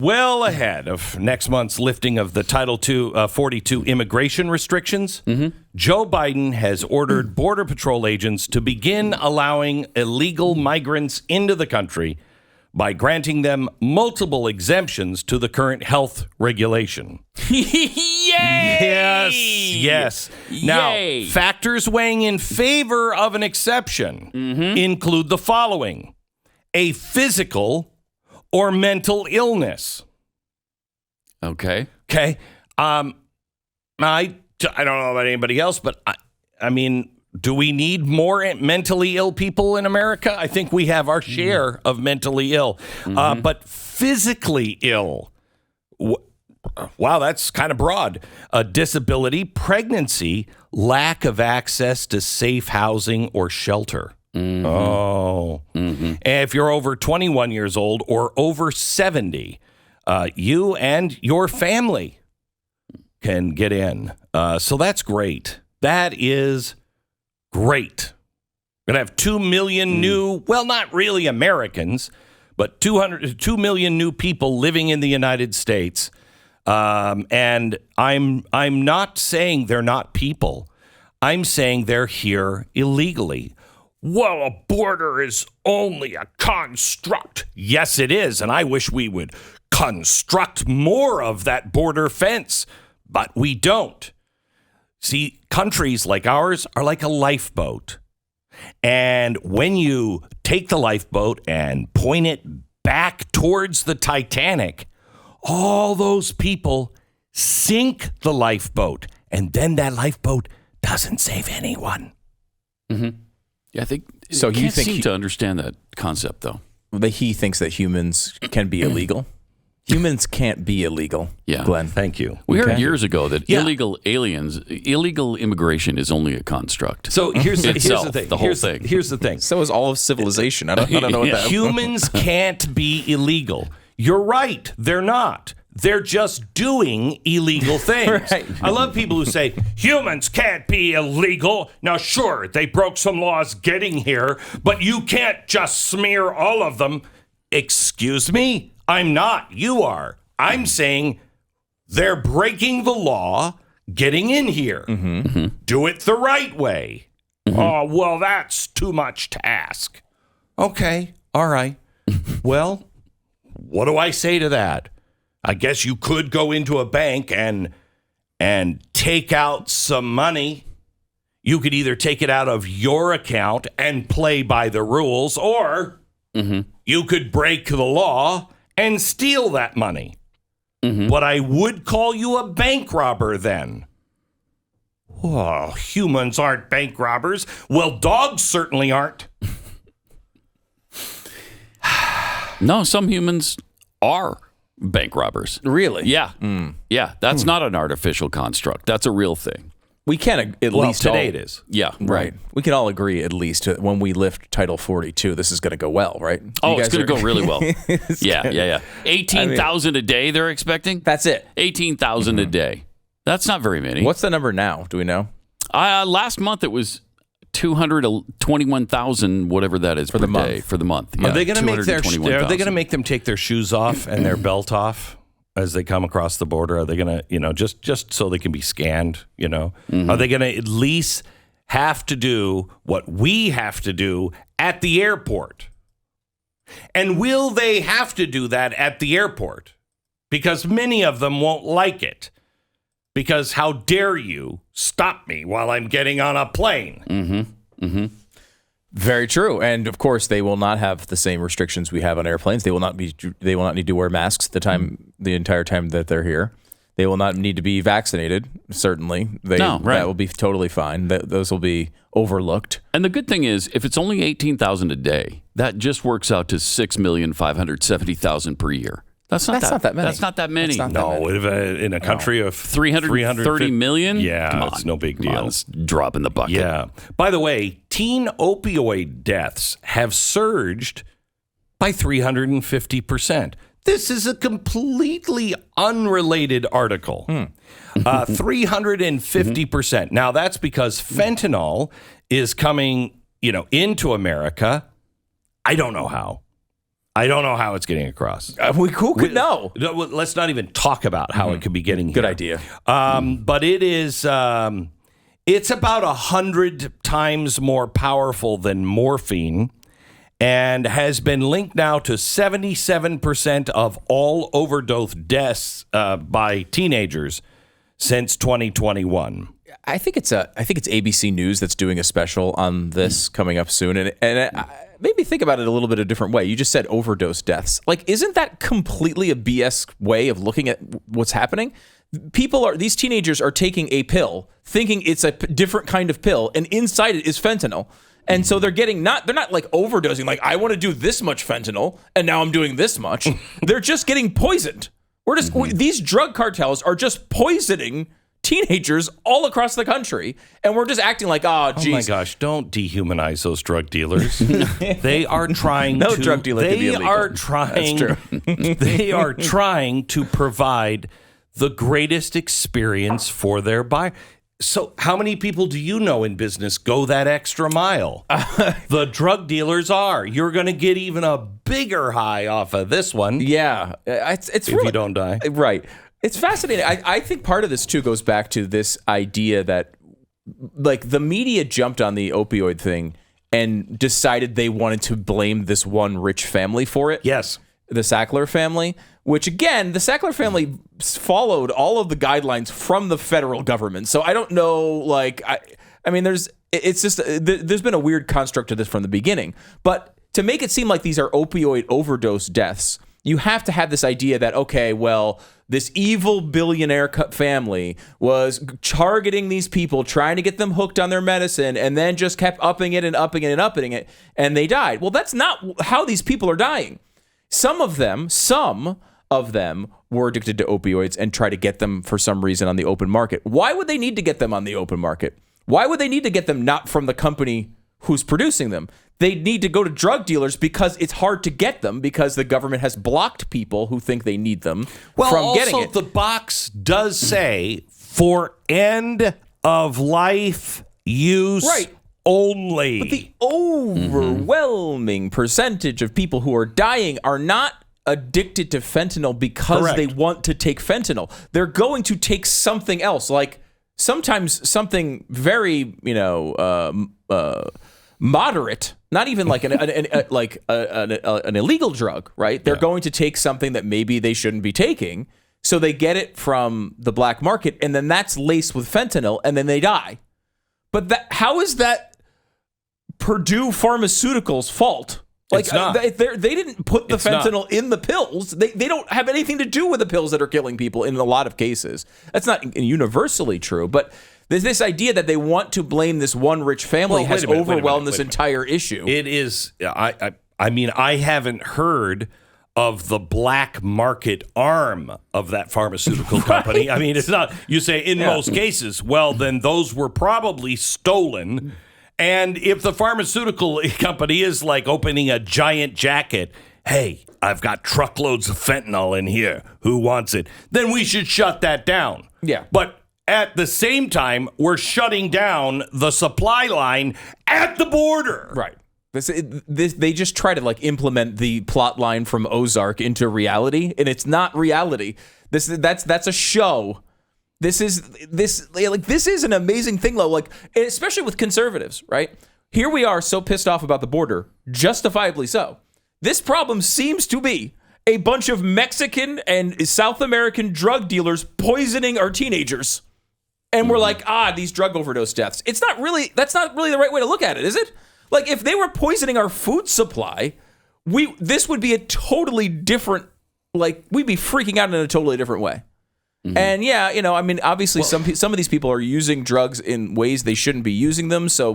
Well ahead of next month's lifting of the Title 42 immigration restrictions, Joe Biden has ordered Border Patrol agents to begin allowing illegal migrants into the country by granting them multiple exemptions to the current health regulation. Yay! Yes. Now, factors weighing in favor of an exception include the following: a physical or mental illness. Okay. I don't know about anybody else, but I mean, do we need more mentally ill people in America? I think we have our share of mentally ill. But physically ill, wow, that's kind of broad. Disability, pregnancy, lack of access to safe housing or shelter. And if you're over 21 years old or over 70, you and your family can get in. So that's great. That is great. We're going to have 2 million new, well, not really Americans, but 2 million new people living in the United States. And I'm not saying they're not people. I'm saying they're here illegally. Well, a border is only a construct. Yes, it is. And I wish we would construct more of that border fence, but we don't. See, countries like ours are like a lifeboat. And when you take the lifeboat and point it back towards the Titanic, all those people sink the lifeboat. And then that lifeboat doesn't save anyone. Yeah, I think so. You You can't seem think to understand that concept, though. he thinks that humans can be illegal? Humans can't be illegal. Yeah. Glenn. Thank you. We heard years ago that Yeah. illegal immigration is only a construct. So here's the Itself, thing. the whole thing. Here's the thing. So is all of civilization. I don't know what that. Humans can't be illegal. You're right. They're not. They're just doing illegal things. Right. I love people who say humans can't be illegal. Now, sure, they broke some laws getting here, but you can't just smear all of them. Excuse me? I'm not. You are. I'm saying they're breaking the law getting in here. Do it the right way. Oh, well, that's too much to ask. Okay. All right. Well, what do I say to that? I guess you could go into a bank and take out some money. You could either take it out of your account and play by the rules, or you could break the law and steal that money. But I would call you a bank robber then. Oh, humans aren't bank robbers. Well, dogs certainly aren't. No, some humans are bank robbers. Really? Yeah. Yeah, that's not an artificial construct. That's a real thing. We can at least today all, it is. Yeah. Right. We can all agree at least when we lift Title 42, this is going to go well, right? Oh, You it's guys going to are- go really well. Yeah. 18,000 a day they're expecting? That's it. 18,000 a day. That's not very many. What's the number now? Do we know? Last month it was 221,000, whatever that is, For per the month. day for the month. Are they going to make their? 221,000. Are they going to make them take their shoes off and their belt off as they come across the border? Are they going to, just so they can be scanned? Are they going to at least have to do what we have to do at the airport? And will they have to do that at the airport? Because many of them won't like it. Because how dare you stop me while I'm getting on a plane? Very true. And of course, they will not have the same restrictions we have on airplanes. They will not need to wear masks the entire time that they're here. They will not need to be vaccinated. Certainly, right. That will be totally fine. Those will be overlooked. And the good thing is, if it's only 18,000 a day, that just works out to 6,570,000 per year. That's not that many. That's not that many. In a country of 330 million? Yeah, Come on. it's no big Come on, deal. it's a drop in the bucket. Yeah. By the way, teen opioid deaths have surged by 350%. This is a completely unrelated article. 350%. Now, that's because fentanyl is coming, into America. I don't know how. I don't know how it's getting across. Who could know? Let's not even talk about how it could be getting here. Good idea. But it is, it's about 100 times more powerful than morphine and has been linked now to 77% of all overdose deaths by teenagers since 2021. I think it's ABC News that's doing a special on this coming up soon, and it made me think about it a little bit a different way. You just said overdose deaths. Like, isn't that completely a BS way of looking at what's happening? These teenagers are taking a pill, thinking it's a different kind of pill, and inside it is fentanyl. And so they're not like overdosing, like, I want to do this much fentanyl, and now I'm doing this much. They're just getting poisoned. These drug cartels are just poisoning teenagers all across the country, and we're just acting like, oh, geez. Oh my gosh, don't dehumanize those drug dealers. They are trying no drug dealer can be illegal. They are trying to provide the greatest experience for their buyer. So how many people do you know in business go that extra mile? The drug dealers are. You're going to get even a bigger high off of this one. Yeah. It's if really, you don't die. Right. It's fascinating. I think part of this, too, goes back to this idea that, like, the media jumped on the opioid thing and decided they wanted to blame this one rich family for it. Yes. The Sackler family, which, again, the Sackler family followed all of the guidelines from the federal government. So I don't know, like, I mean, there's been a weird construct to this from the beginning. But to make it seem like these are opioid overdose deaths, you have to have this idea that, okay, well, this evil billionaire family was targeting these people, trying to get them hooked on their medicine, and then just kept upping it and upping it and upping it, and they died. Well, that's not how these people are dying. Some of them were addicted to opioids and try to get them for some reason on the open market. Why would they need to get them on the open market? Why would they need to get them not from the company who's producing them? They need to go to drug dealers because it's hard to get them because the government has blocked people who think they need them from getting it. Also, the box does say for end of life use only. But the overwhelming percentage of people who are dying are not addicted to fentanyl because they want to take fentanyl. They're going to take something else, like sometimes something very, moderate, not even like an illegal drug, right? They're going to take something that maybe they shouldn't be taking, so they get it from the black market, and then that's laced with fentanyl, and then they die. But how is that Purdue Pharmaceuticals' fault? Like, it's not. They didn't put the fentanyl in the pills. They don't have anything to do with the pills that are killing people in a lot of cases. That's not universally true, but there's this idea that they want to blame this one rich family has overwhelmed this entire issue. It is. I mean, I haven't heard of the black market arm of that pharmaceutical company. I mean, it's not. You say in most cases. Well, then those were probably stolen. And if the pharmaceutical company is like opening a giant jacket, hey, I've got truckloads of fentanyl in here. Who wants it? Then we should shut that down. Yeah. But at the same time, we're shutting down the supply line at the border. Right. They just try to like implement the plot line from Ozark into reality, and it's not reality. That's a show. This is an amazing thing, though. Like, especially with conservatives, right? Here we are so pissed off about the border, justifiably so. This problem seems to be a bunch of Mexican and South American drug dealers poisoning our teenagers. And we're like, these drug overdose deaths. That's not really the right way to look at it, is it? Like, if they were poisoning our food supply, this would be a totally different, like, we'd be freaking out in a totally different way. Mm-hmm. And I mean, obviously some of these people are using drugs in ways they shouldn't be using them. So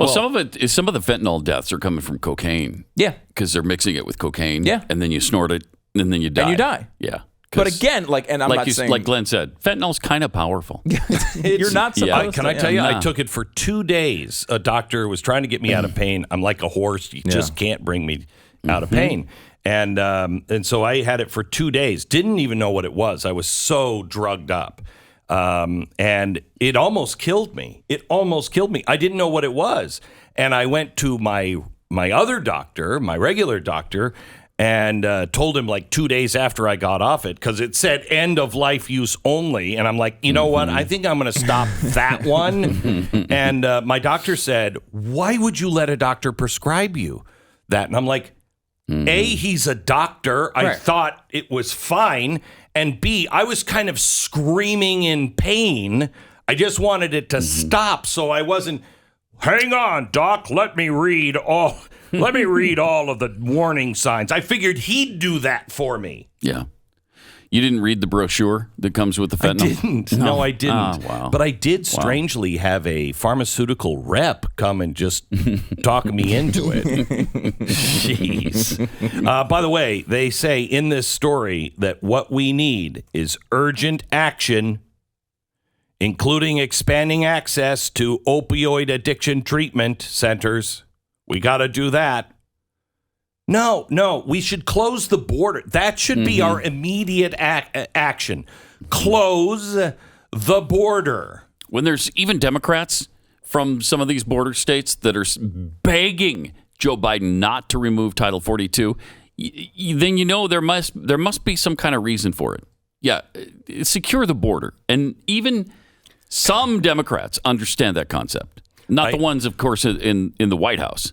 some of the fentanyl deaths are coming from cocaine. Yeah. Because they're mixing it with cocaine. Yeah. And then you snort it and then you die. Yeah. But again, like Glenn said, fentanyl's kind of powerful. You're not supposed to. Can I tell you, I took it for 2 days. A doctor was trying to get me out of pain. I'm like a horse. You just can't bring me out of pain. And so I had it for 2 days. Didn't even know what it was. I was so drugged up. And it almost killed me. I didn't know what it was. And I went to my other doctor, my regular doctor, and told him like 2 days after I got off it because it said end of life use only. And I'm like, you know what? I think I'm going to stop that one. And my doctor said, why would you let a doctor prescribe you that? And I'm like, A, he's a doctor. I thought it was fine. And B, I was kind of screaming in pain. I just wanted it to stop so I wasn't, hang on, doc, let me read all of the warning signs. I figured he'd do that for me. Yeah. You didn't read the brochure that comes with the fentanyl? I didn't. No, I didn't. Ah, wow. But I did strangely have a pharmaceutical rep come and just talk me into it. Jeez. By the way, they say in this story that what we need is urgent action, including expanding access to opioid addiction treatment centers. We got to do that. No, we should close the border. That should be our immediate action. Close the border. When there's even Democrats from some of these border states that are begging Joe Biden not to remove Title 42, then you know there must be some kind of reason for it. Yeah, secure the border. And even some Democrats understand that concept. Not the ones, of course, in the White House.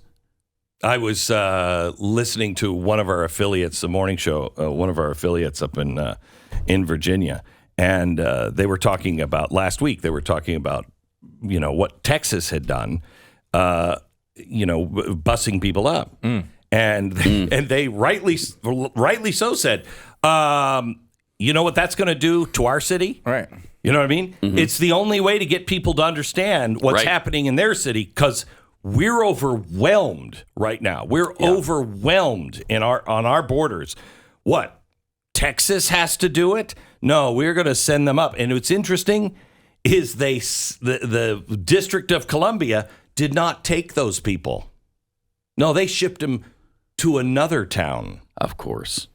I was listening to one of our affiliates, the morning show, one of our affiliates up in Virginia, and they were talking about last week. They were talking about what Texas had done, busing people up, and they rightly so said, you know what that's going to do to our city, Right. You know what I mean? It's the only way to get people to understand what's happening in their city because we're overwhelmed right now. We're overwhelmed on our borders. What? Texas has to do it? No, we're going to send them up. And what's interesting is the District of Columbia did not take those people. No, they shipped them to another town. Of course.